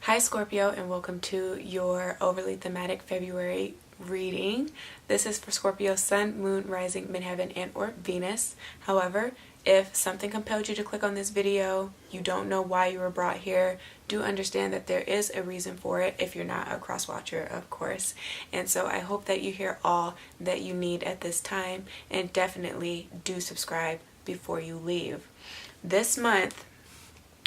Hi Scorpio, and welcome to your overly thematic February reading. This is for Scorpio Sun, Moon, Rising, Midheaven, and or Venus. However, if something compelled you to click on this video, you don't know why you were brought here, do understand that there is a reason for it if you're not a cross watcher, of course. And so I hope that you hear all that you need at this time, and definitely do subscribe before you leave. This month,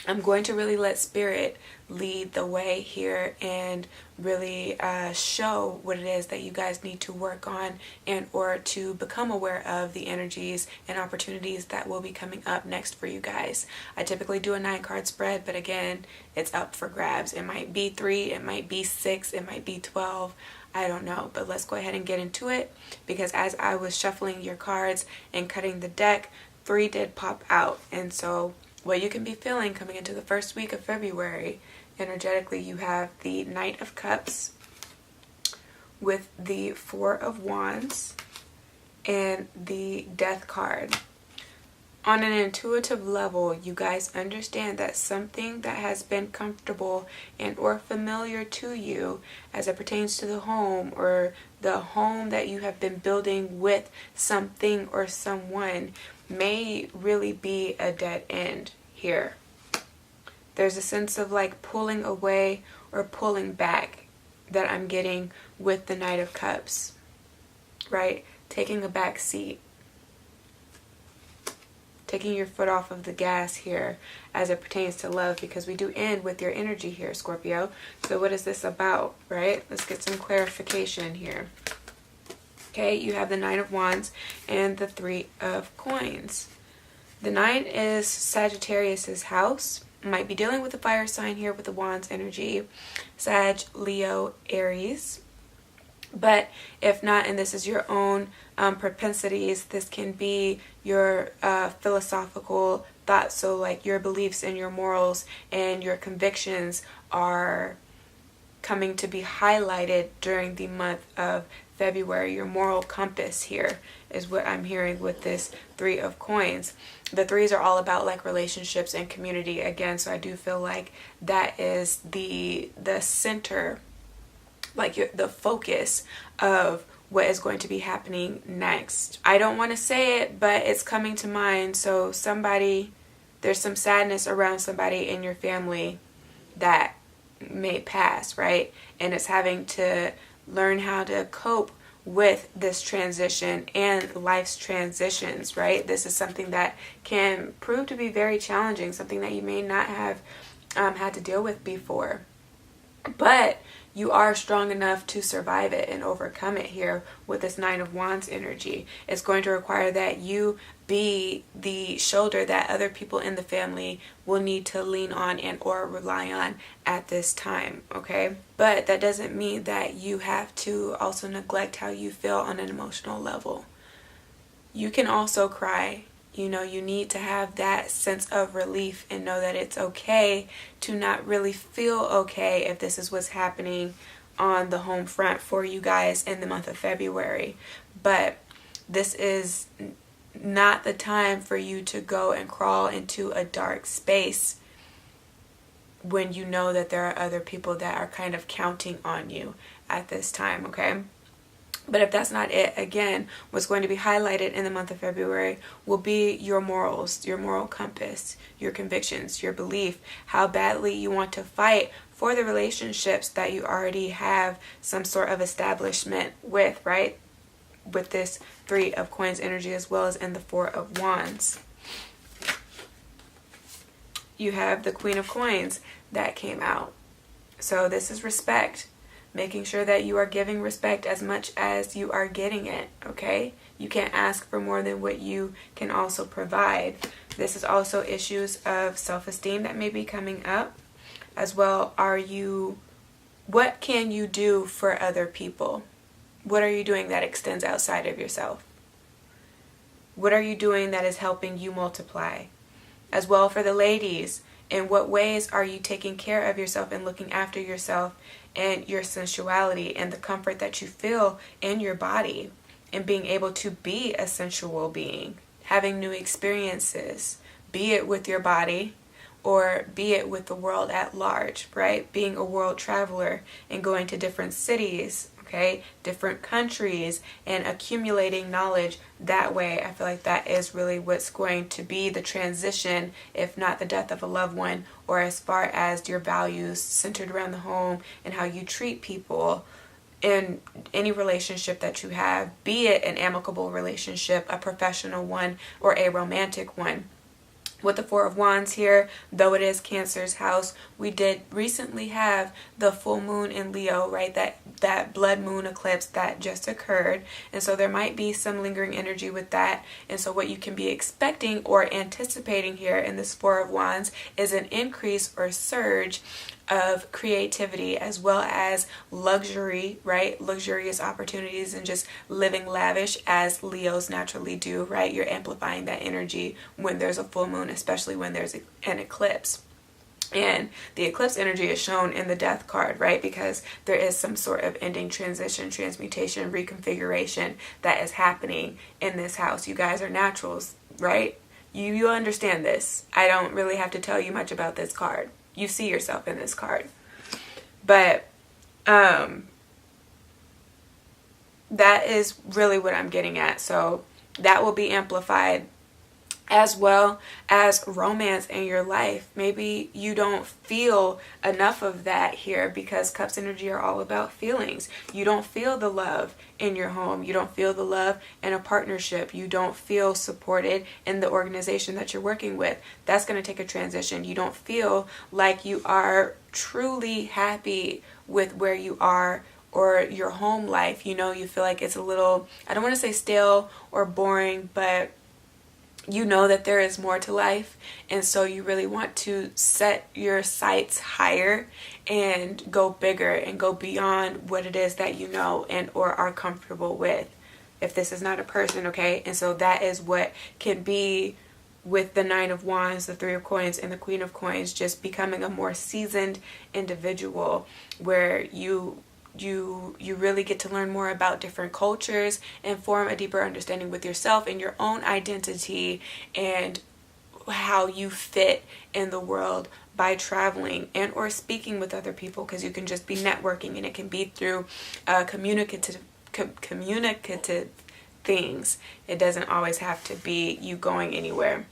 I'm going to really let Spirit lead the way here and really show what it is that you guys need to work on and or to become aware of the energies and opportunities that will be coming up next for you guys. I typically do a 9-card spread, but again, it's up for grabs. It might be 3, it might be 6, it might be 12. I don't know, but let's go ahead and get into it, because as I was shuffling your cards and cutting the deck, 3 did pop out. And so what you can be feeling coming into the first week of February, energetically, you have the Knight of Cups with the 4 of Wands and the Death card. On an intuitive level, you guys understand that something that has been comfortable and or familiar to you as it pertains to the home, or the home that you have been building with something or someone, may really be a dead end here. There's a sense of like pulling away or pulling back that I'm getting with the Knight of Cups, right? Taking a back seat. Taking your foot off of the gas here as it pertains to love, because we do end with your energy here, Scorpio. So what is this about, right? Let's get some clarification here. Okay, you have the Knight of Wands and the 3 of Coins. The 9 is Sagittarius's house. Might be dealing with a fire sign here with the Wands energy. Sag, Leo, Aries. But if not, and this is your own propensities, this can be your philosophical thoughts. So like your beliefs and your morals and your convictions are coming to be highlighted during the month of February. Your moral compass here is what I'm hearing with this 3 of Coins. The 3s are all about like relationships and community again, so I do feel like that is the center, like the focus of what is going to be happening next. I don't want to say it, but it's coming to mind. So there's some sadness around somebody in your family that may pass, right? And it's having to learn how to cope with this transition and life's transitions, right? This is something that can prove to be very challenging, something that you may not have had to deal with before. But you are strong enough to survive it and overcome it here with this 9 of Wands energy. It's going to require that you be the shoulder that other people in the family will need to lean on and or rely on at this time, okay? But that doesn't mean that you have to also neglect how you feel on an emotional level. You can also cry. You know, you need to have that sense of relief and know that it's okay to not really feel okay if this is what's happening on the home front for you guys in the month of February. But this is not the time for you to go and crawl into a dark space when you know that there are other people that are kind of counting on you at this time, okay? But if that's not it, again, what's going to be highlighted in the month of February will be your morals, your moral compass, your convictions, your belief, how badly you want to fight for the relationships that you already have some sort of establishment with, right? With this 3 of Coins energy, as well as in the 4 of Wands. You have the Queen of Coins that came out. So this is respect. Making sure that you are giving respect as much as you are getting it, okay? You can't ask for more than what you can also provide. This is also issues of self-esteem that may be coming up as well. What can you do for other people? What are you doing that extends outside of yourself? What are you doing that is helping you multiply? As well for the ladies, in what ways are you taking care of yourself and looking after yourself and your sensuality and the comfort that you feel in your body, and being able to be a sensual being, having new experiences, be it with your body, or be it with the world at large, right? Being a world traveler and going to different cities, okay, different countries, and accumulating knowledge that way. I feel like that is really what's going to be the transition, if not the death of a loved one, or as far as your values centered around the home and how you treat people in any relationship that you have, be it an amicable relationship, a professional one, or a romantic one. With the Four of Wands here, though it is Cancer's house, we did recently have the full moon in Leo, right? That blood moon eclipse that just occurred. And so there might be some lingering energy with that. And so what you can be expecting or anticipating here in this Four of Wands is an increase or surge of creativity, as well as luxury, right? Luxurious opportunities and just living lavish, as Leos naturally do, right? You're amplifying that energy when there's a full moon, especially when there's an eclipse. And the eclipse energy is shown in the death card, right? Because there is some sort of ending, transition, transmutation, reconfiguration that is happening in this house. You guys are naturals, right? You understand this. I don't really have to tell you much about this card. You see yourself in this card. But that is really what I'm getting at. So that will be amplified, as well as romance in your life. Maybe you don't feel enough of that here, because Cups energy are all about feelings. You don't feel the love in your home. You don't feel the love in a partnership. You don't feel supported in the organization that you're working with. That's going to take a transition. You don't feel like you are truly happy with where you are or your home life. You know, you feel like it's a little, I don't want to say stale or boring, but you know that there is more to life, and so you really want to set your sights higher and go bigger and go beyond what it is that you know and or are comfortable with, if this is not a person, okay? And so that is what can be with the Nine of Wands, the Three of Coins, and the Queen of Coins, just becoming a more seasoned individual, where you really get to learn more about different cultures and form a deeper understanding with yourself and your own identity and how you fit in the world by traveling and or speaking with other people, because you can just be networking, and it can be through communicative things. It doesn't always have to be you going anywhere.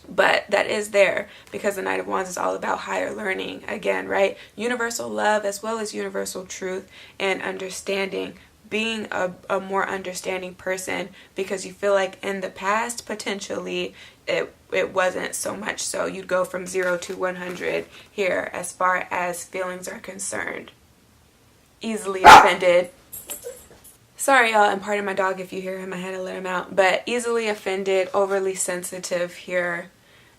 But that is there, because the Knight of Wands is all about higher learning again, right? Universal love as well as universal truth and understanding, being a more understanding person, because you feel like in the past potentially it wasn't so much. So you'd go from 0 to 100 here as far as feelings are concerned. Easily offended. Sorry, y'all, and pardon my dog if you hear him. I had to let him out. But easily offended, overly sensitive here.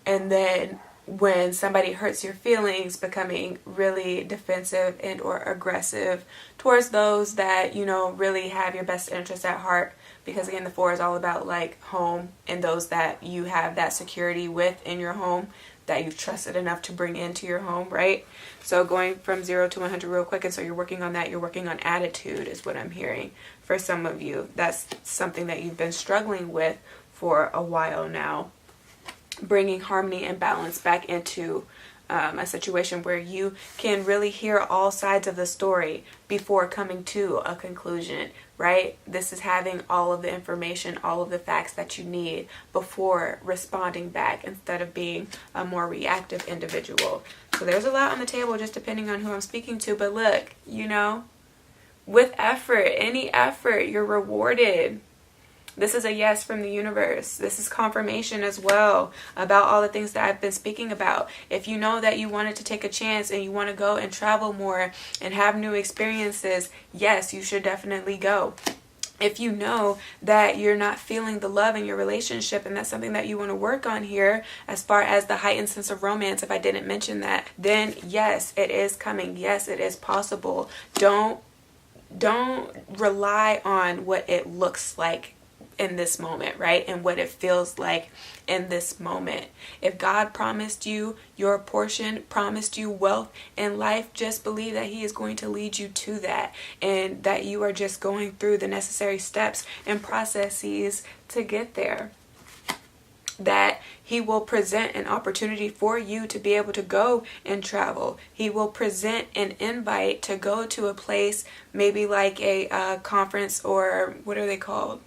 And then when somebody hurts your feelings, becoming really defensive and or aggressive towards those that, you know, really have your best interest at heart. Because again, the Four is all about like home and those that you have that security with in your home, that you've trusted enough to bring into your home, right? So going from 0 to 100 real quick, and so you're working on that. You're working on attitude is what I'm hearing for some of you. That's something that you've been struggling with for a while now. Bringing harmony and balance back into a situation where you can really hear all sides of the story before coming to a conclusion, right? This is having all of the information, all of the facts that you need before responding back, instead of being a more reactive individual. So there's a lot on the table, just depending on who I'm speaking to. But look, you know, with effort, any effort, you're rewarded. This is a yes from the universe. This is confirmation as well about all the things that I've been speaking about. If you know that you wanted to take a chance and you want to go and travel more and have new experiences, yes, you should definitely go. If you know that you're not feeling the love in your relationship, and that's something that you want to work on here as far as the heightened sense of romance, if I didn't mention that, then yes, it is coming. Yes, it is possible. Don't rely on what it looks like in this moment, right? And what it feels like in this moment. If God promised you your portion, promised you wealth in life, just believe that He is going to lead you to that, and that you are just going through the necessary steps and processes to get there. that he will present an opportunity for you to be able to go and travel. He will present an invite to go to a place, maybe like a conference, or what are they called?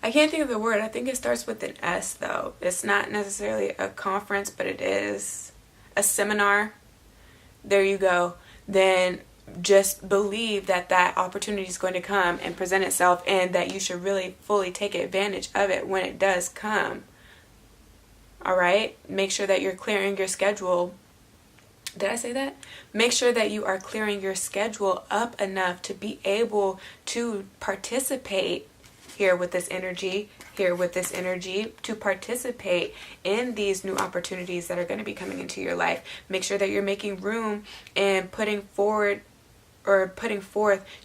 I can't think of the word. I think it starts with an S though. It's not necessarily a conference, but it is a seminar. There you go. Then just believe that that opportunity is going to come and present itself, and that you should really fully take advantage of it when it does come. All right? Make sure that you're clearing your schedule. Did I say that? Make sure that you are clearing your schedule up enough to be able to participate here with this energy, to participate in these new opportunities that are going to be coming into your life. Make sure that you're making room and putting forth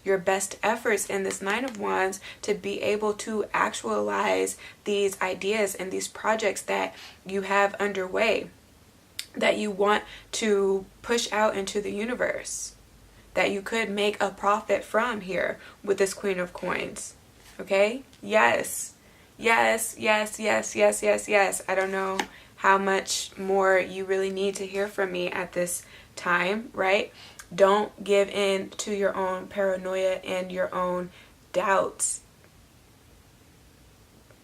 your best efforts in this Nine of Wands to be able to actualize these ideas and these projects that you have underway, that you want to push out into the universe, that you could make a profit from here with this Queen of Coins. Okay? Yes. Yes, yes, yes, yes, yes, yes. I don't know how much more you really need to hear from me at this time, right? Don't give in to your own paranoia and your own doubts.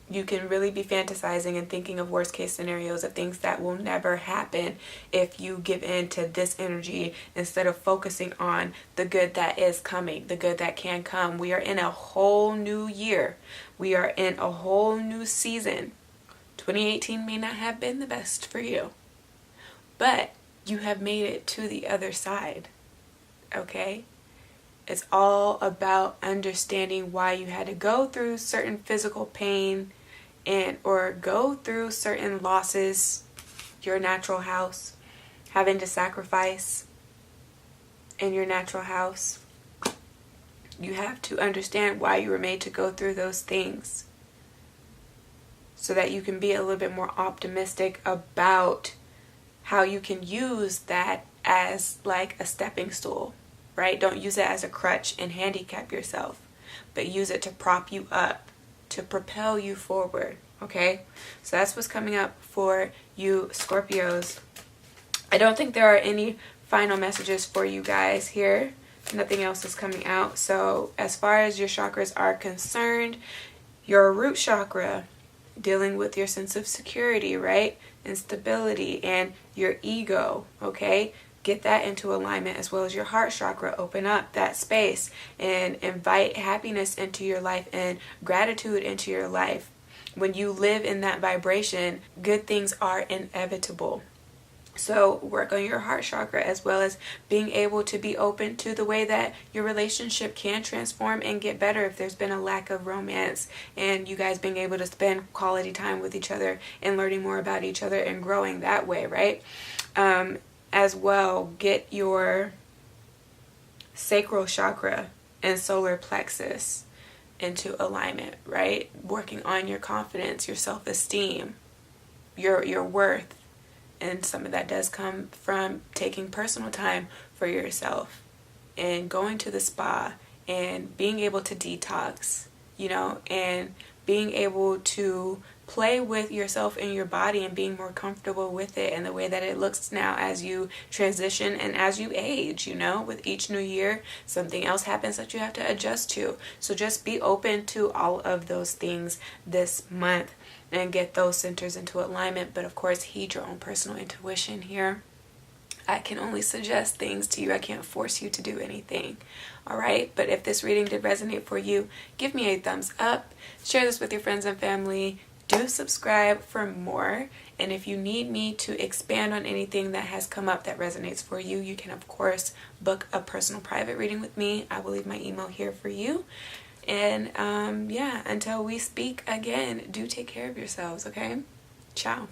You can really be fantasizing and thinking of worst case scenarios of things that will never happen if you give in to this energy instead of focusing on the good that is coming, the good that can come. We are in a whole new year. We are in a whole new season. 2018 may not have been the best for you, but you have made it to the other side. Okay? It's all about understanding why you had to go through certain physical pain or go through certain losses, your natural house, having to sacrifice in your natural house. You have to understand why you were made to go through those things so that you can be a little bit more optimistic about how you can use that as like a stepping stool, right? Don't use it as a crutch and handicap yourself, but use it to prop you up, to propel you forward, okay? So that's what's coming up for you Scorpios. I don't think there are any final messages for you guys here. Nothing else is coming out. So as far as your chakras are concerned, your root chakra, dealing with your sense of security, right? And stability and your ego, okay? Get that into alignment, as well as your heart chakra. Open up that space and invite happiness into your life and gratitude into your life. When you live in that vibration, good things are inevitable. So work on your heart chakra, as well as being able to be open to the way that your relationship can transform and get better if there's been a lack of romance, and you guys being able to spend quality time with each other and learning more about each other and growing that way, right? As well, get your sacral chakra and solar plexus into alignment, right? Working on your confidence, your self-esteem, your worth. And some of that does come from taking personal time for yourself and going to the spa and being able to detox, and being able to play with yourself and your body and being more comfortable with it and the way that it looks now as you transition and as you age. With each new year, something else happens that you have to adjust to. So just be open to all of those things this month and get those centers into alignment. But of course, heed your own personal intuition here. I can only suggest things to you. I can't force you to do anything. All right? But if this reading did resonate for you, give me a thumbs up. Share this with your friends and family. Do subscribe for more. And if you need me to expand on anything that has come up that resonates for you, you can, of course, book a personal private reading with me. I will leave my email here for you. And until we speak again, do take care of yourselves, okay? Ciao.